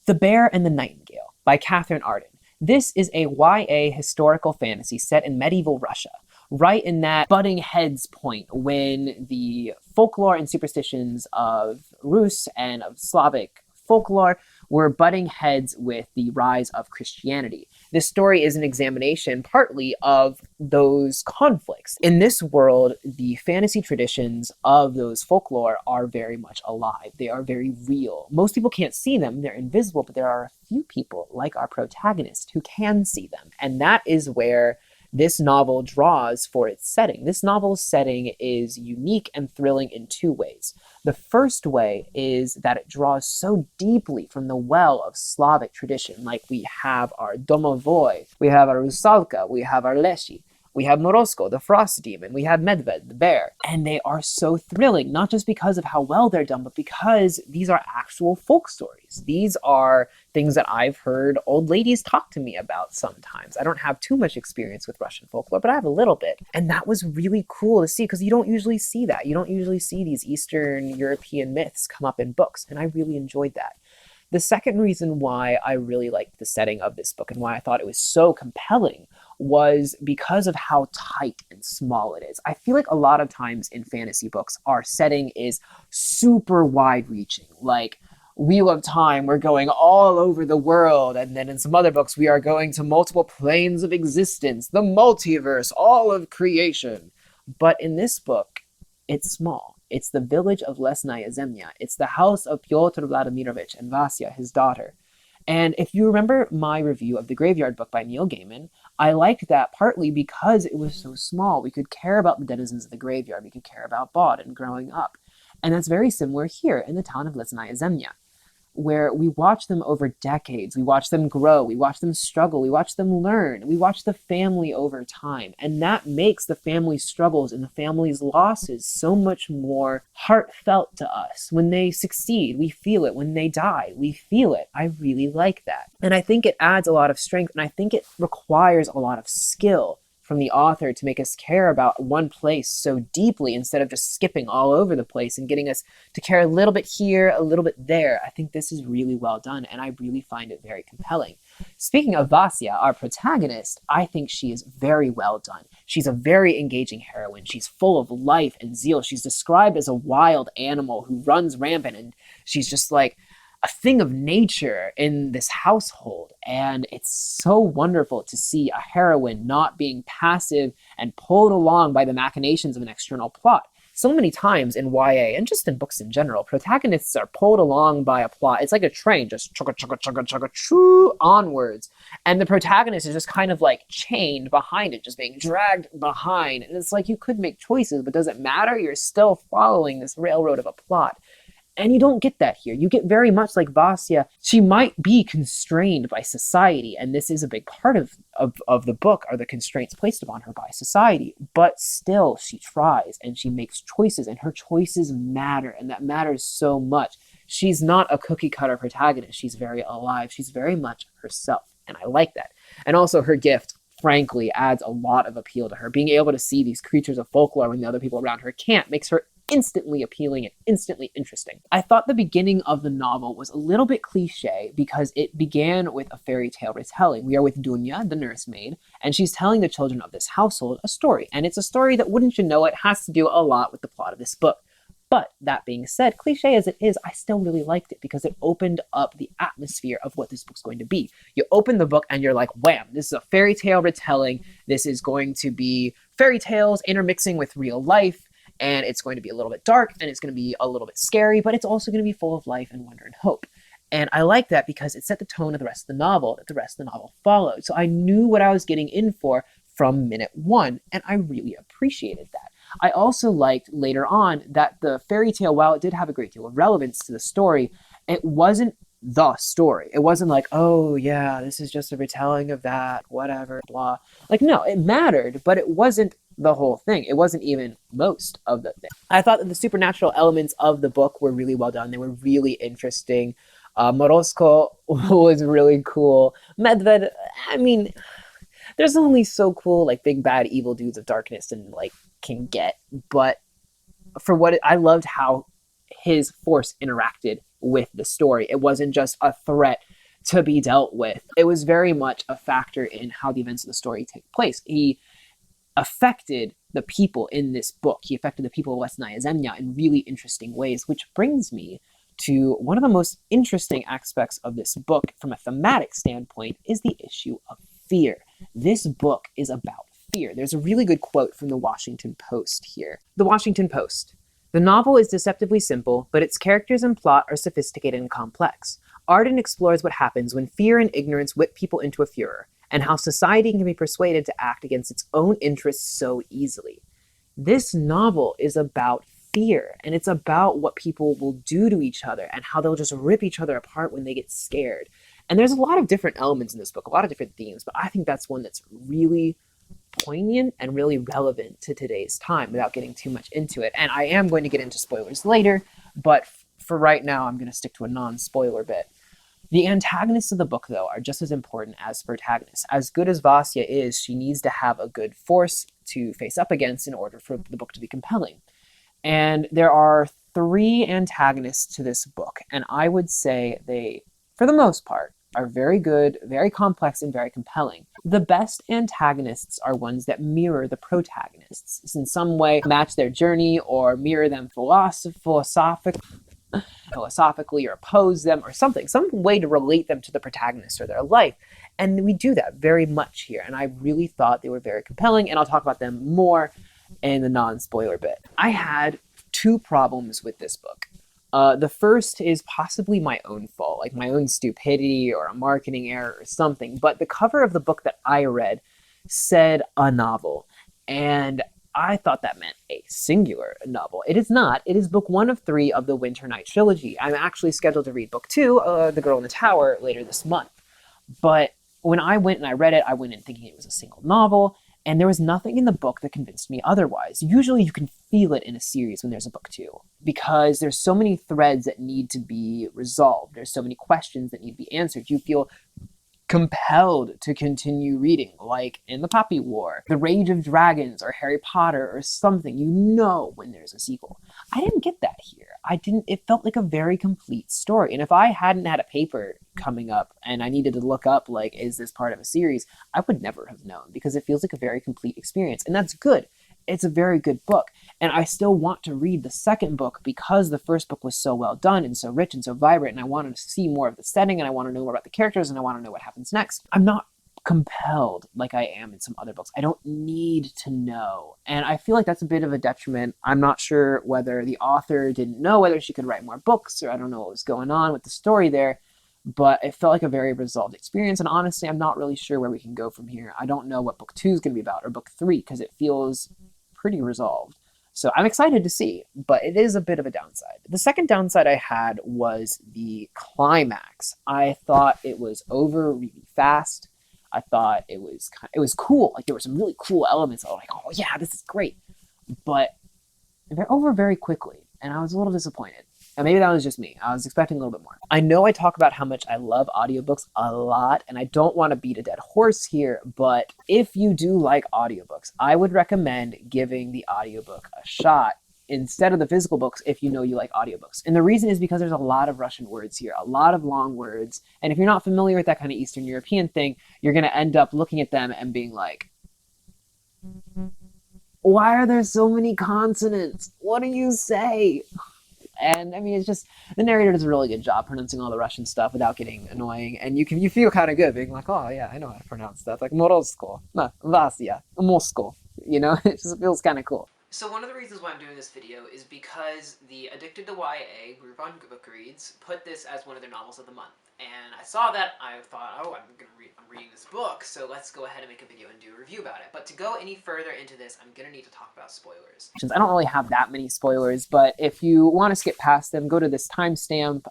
The Bear and the Nightingale by Catherine Arden. This is a YA historical fantasy set in medieval Russia, right in that butting heads point when the folklore and superstitions of Rus and of Slavic folklore were butting heads with the rise of Christianity. This story is an examination partly of those conflicts. In this world, the fantasy traditions of those folklore are very much alive. They are very real. Most people can't see them, they're invisible, but there are a few people, like our protagonist, who can see them. And that is where this novel draws for its setting. This novel's setting is unique and thrilling in two ways. The first way is that it draws so deeply from the well of Slavic tradition, like we have our Domovoi, we have our Rusalka, we have our Leshi, we have Morosko, the frost demon, we have Medved, the bear. And they are so thrilling, not just because of how well they're done, but because these are actual folk stories. These are things that I've heard old ladies talk to me about sometimes. I don't have too much experience with Russian folklore, but I have a little bit. And that was really cool to see because you don't usually see that. You don't usually see these Eastern European myths come up in books, and I really enjoyed that. The second reason why I really liked the setting of this book and why I thought it was so compelling was because of how tight and small it is. I feel like a lot of times in fantasy books, our setting is super wide-reaching. Like Wheel of Time, we're going all over the world, and then in some other books, we are going to multiple planes of existence, the multiverse, all of creation. But in this book, it's small. It's the village of Lesnaya Zemlya. It's the house of Pyotr Vladimirovich and Vasya, his daughter. And if you remember my review of The Graveyard Book by Neil Gaiman, I liked that partly because it was so small. We could care about the denizens of the graveyard. We could care about Bod and growing up. And that's very similar here in the town of Lesnaya Zemlya, where we watch them over decades. We watch them grow. We watch them struggle. We watch them learn. We watch the family over time. And that makes the family's struggles and the family's losses so much more heartfelt to us. When they succeed, we feel it. When they die, we feel it. I really like that. And I think it adds a lot of strength, and I think it requires a lot of skill from the author to make us care about one place so deeply instead of just skipping all over the place and getting us to care a little bit here, a little bit there. I think this is really well done, and I really find it very compelling. Speaking of Vasya, our protagonist, I think she is very well done. She's a very engaging heroine. She's full of life and zeal. She's described as a wild animal who runs rampant, and she's just like a thing of nature in this household. And it's so wonderful to see a heroine not being passive and pulled along by the machinations of an external plot. So many times in YA, and just in books in general, protagonists are pulled along by a plot. It's like a train, just chugga, chugga, chugga, chugga, choo, onwards. And the protagonist is just kind of like chained behind it, just being dragged behind. And it's like you could make choices, but does it matter? You're still following this railroad of a plot. And you don't get that here. You get very much like Vasya. She might be constrained by society, and this is a big part of the book, are the constraints placed upon her by society. But still, she tries, and she makes choices, and her choices matter, and that matters so much. She's not a cookie-cutter protagonist. She's very alive. She's very much herself, and I like that. And also her gift, frankly, adds a lot of appeal to her. Being able to see these creatures of folklore when the other people around her can't makes her instantly appealing and instantly interesting. I thought the beginning of the novel was a little bit cliche because it began with a fairy tale retelling. We are with Dunya, the nursemaid, and she's telling the children of this household a story. And it's a story that, wouldn't you know it, has to do a lot with the plot of this book. But that being said, cliche as it is, I still really liked it because it opened up the atmosphere of what this book's going to be. You open the book and you're like, wham, this is a fairy tale retelling. This is going to be fairy tales intermixing with real life. And it's going to be a little bit dark, and it's going to be a little bit scary, but it's also going to be full of life and wonder and hope. And I like that because it set the tone of the rest of the novel, that the rest of the novel followed. So I knew what I was getting in for from minute one, and I really appreciated that. I also liked later on that the fairy tale, while it did have a great deal of relevance to the story, it wasn't the story. It wasn't like, oh yeah, this is just a retelling of that, whatever, blah. Like, no, it mattered, but it wasn't the whole thing. It wasn't even most of the thing. I thought that the supernatural elements of the book were really well done. They were really interesting. Morosko was really cool. Medved, I mean, there's only so cool, like, big bad evil dudes of darkness and like can get, but for what I loved how his force interacted with the story. It wasn't just a threat to be dealt with. It was very much a factor in how the events of the story take place. He affected the people in this book. He affected the people of West Naya Zemlya in really interesting ways, which brings me to one of the most interesting aspects of this book from a thematic standpoint is the issue of fear. This book is about fear. There's a really good quote from the Washington Post here. The Washington Post. The novel is deceptively simple, but its characters and plot are sophisticated and complex. Arden explores what happens when fear and ignorance whip people into a furor, and how society can be persuaded to act against its own interests so easily. This novel is about fear, and it's about what people will do to each other and how they'll just rip each other apart when they get scared. And there's a lot of different elements in this book, a lot of different themes, but I think that's one that's really poignant and really relevant to today's time without getting too much into it. And I am going to get into spoilers later, but for right now, I'm going to stick to a non-spoiler bit. The antagonists of the book, though, are just as important as protagonists. As good as Vasya is, she needs to have a good force to face up against in order for the book to be compelling. And there are 3 antagonists to this book, and I would say they, for the most part, are very good, very complex, and very compelling. The best antagonists are ones that mirror the protagonists, in some way match their journey or mirror them philosophically or oppose them or something, some way to relate them to the protagonist or their life. And we do that very much here, and I really thought they were very compelling, and I'll talk about them more in the non-spoiler bit. I had 2 problems with this book. The first is possibly my own fault, like my own stupidity or a marketing error or something, but the cover of the book that I read said a novel, and I thought that meant a singular novel. It is not. It is book 1 of 3 of the Winter Night trilogy. I'm actually scheduled to read book 2, The Girl in the Tower, later this month. But when I went and I read it, I went in thinking it was a single novel, and there was nothing in the book that convinced me otherwise. Usually you can feel it in a series when there's a book 2, because there's so many threads that need to be resolved. There's so many questions that need to be answered. You feel compelled to continue reading, like in The Poppy War, The Rage of Dragons, or Harry Potter, or something. You know when there's a sequel. I didn't get that here. It felt like a very complete story. And if I hadn't had a paper coming up and I needed to look up, like, is this part of a series, I would never have known, because it feels like a very complete experience. And that's good. It's a very good book. And I still want to read the second book because the first book was so well done and so rich and so vibrant, and I wanted to see more of the setting, and I want to know more about the characters, and I want to know what happens next. I'm not compelled like I am in some other books. I don't need to know. And I feel like that's a bit of a detriment. I'm not sure whether the author didn't know whether she could write more books, or I don't know what was going on with the story there, but it felt like a very resolved experience. And honestly, I'm not really sure where we can go from here. I don't know what book 2 is going to be about, or book 3, because it feels pretty resolved. So I'm excited to see, but it is a bit of a downside. The second downside I had was the climax. I thought it was over really fast. I thought it was cool. Like, there were some really cool elements. I was like, oh yeah, this is great. But they're over very quickly, and I was a little disappointed. And maybe that was just me. I was expecting a little bit more. I know I talk about how much I love audiobooks a lot, and I don't want to beat a dead horse here, but if you do like audiobooks, I would recommend giving the audiobook a shot instead of the physical books if you know you like audiobooks. And the reason is because there's a lot of Russian words here, a lot of long words, and if you're not familiar with that kind of Eastern European thing, you're going to end up looking at them and being like, why are there so many consonants? What do you say? And I mean, it's just, the narrator does a really good job pronouncing all the Russian stuff without getting annoying, and you feel kind of good being like, oh yeah, I know how to pronounce stuff, like Morozko, no, Vasya, Moscow, you know. It just feels kind of cool. So one of the reasons why I'm doing this video is because the Addicted to YA group on Goodreads put this as one of their novels of the month. And I saw that, I thought, oh, I'm reading this book, so let's go ahead and make a video and do a review about it. But to go any further into this, I'm gonna need to talk about spoilers. I don't really have that many spoilers, but if you want to skip past them, go to this timestamp.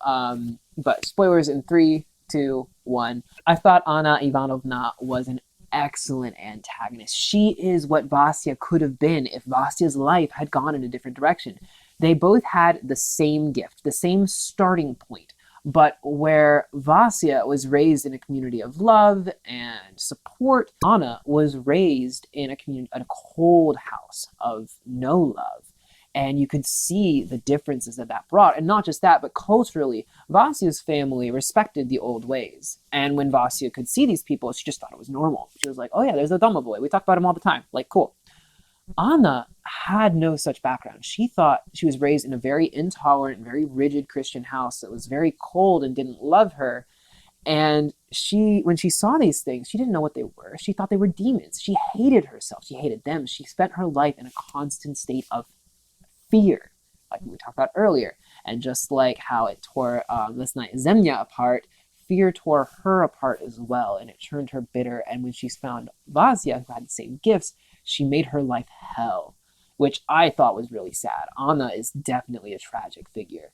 But spoilers in 3, 2, 1. I thought Anna Ivanovna was an excellent antagonist. She is what Vasya could have been if Vasya's life had gone in a different direction. They both had the same gift, the same starting point, but where Vasya was raised in a community of love and support, Anna was raised in a cold house of no love. And you could see the differences that that brought. And not just that, but culturally, Vasia's family respected the old ways. And when Vasia could see these people, she just thought it was normal. She was like, oh yeah, there's the domovoy. We talk about him all the time. Like, cool. Anna had no such background. She thought she was raised in a very intolerant, very rigid Christian house that was very cold and didn't love her. And when she saw these things, she didn't know what they were. She thought they were demons. She hated herself. She hated them. She spent her life in a constant state of fear, like we talked about earlier. And just like how it tore this night Zemnya apart, fear tore her apart as well, and it turned her bitter. And when she found Vasia, who had the same gifts, she made her life hell, which I thought was really sad. Anna is definitely a tragic figure,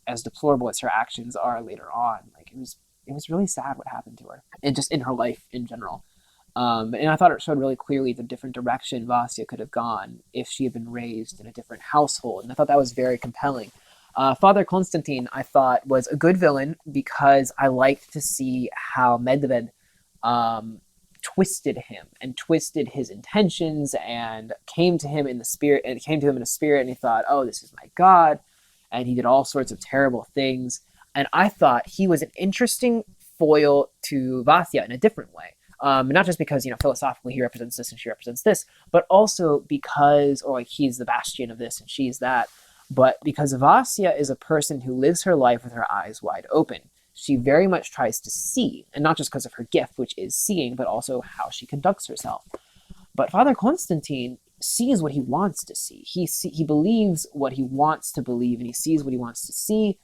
as deplorable as her actions are later on. Like, it was really sad what happened to her, and just in her life in general. And I thought it showed really clearly the different direction Vasia could have gone if she had been raised in a different household. And I thought that was very compelling. Father Constantine, I thought, was a good villain because I liked to see how Medved twisted him and twisted his intentions and came to him in the spirit, and he thought, oh, this is my God. And he did all sorts of terrible things. And I thought he was an interesting foil to Vasia in a different way. Not just because, philosophically he represents this and she represents this, but also because, or like he's the bastion of this and she's that, but because Vasia is a person who lives her life with her eyes wide open. She very much tries to see, and not just because of her gift, which is seeing, but also how she conducts herself. But Father Constantine sees what he wants to see. He believes what he wants to believe, and he sees what he wants to see.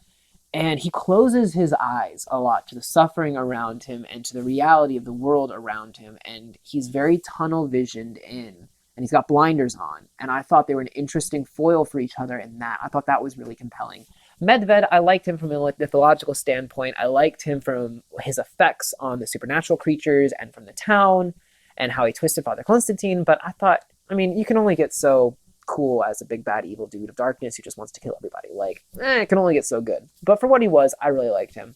And he closes his eyes a lot to the suffering around him and to the reality of the world around him. And he's very tunnel visioned in, and he's got blinders on. And I thought they were an interesting foil for each other in that. I thought that was really compelling. Medved, I liked him from a mythological standpoint. I liked him from his effects on the supernatural creatures and from the town and how he twisted Father Constantine. But I thought, you can only get so cool as a big bad evil dude of darkness who just wants to kill everybody. It can only get so good. But for what he was, I really liked him.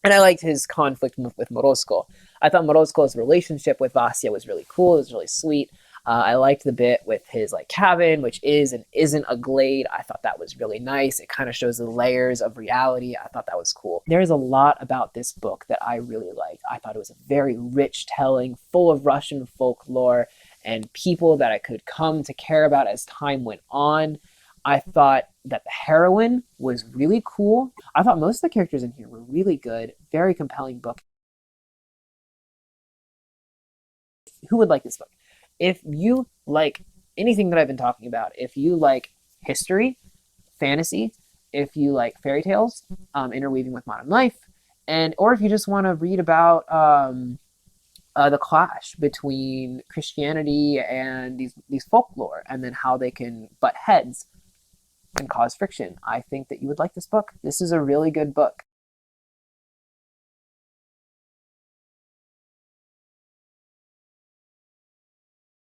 And I liked his conflict with Morozko. I thought Morozko's relationship with Vasia was really cool. It was really sweet. I liked the bit with his cabin, which is and isn't a glade. I thought that was really nice. It kind of shows the layers of reality. I thought that was cool. There's a lot about this book that I really liked. I thought it was a very rich telling, full of Russian folklore and people that I could come to care about as time went on. I thought that the heroine was really cool. I thought most of the characters in here were really good. Very compelling book. Who would like this book? If you like anything that I've been talking about, if you like history, fantasy, if you like fairy tales, interweaving with modern life, or if you just want to read about the clash between Christianity and these folklore, and then how they can butt heads and cause friction, I think that you would like this book. This is a really good book.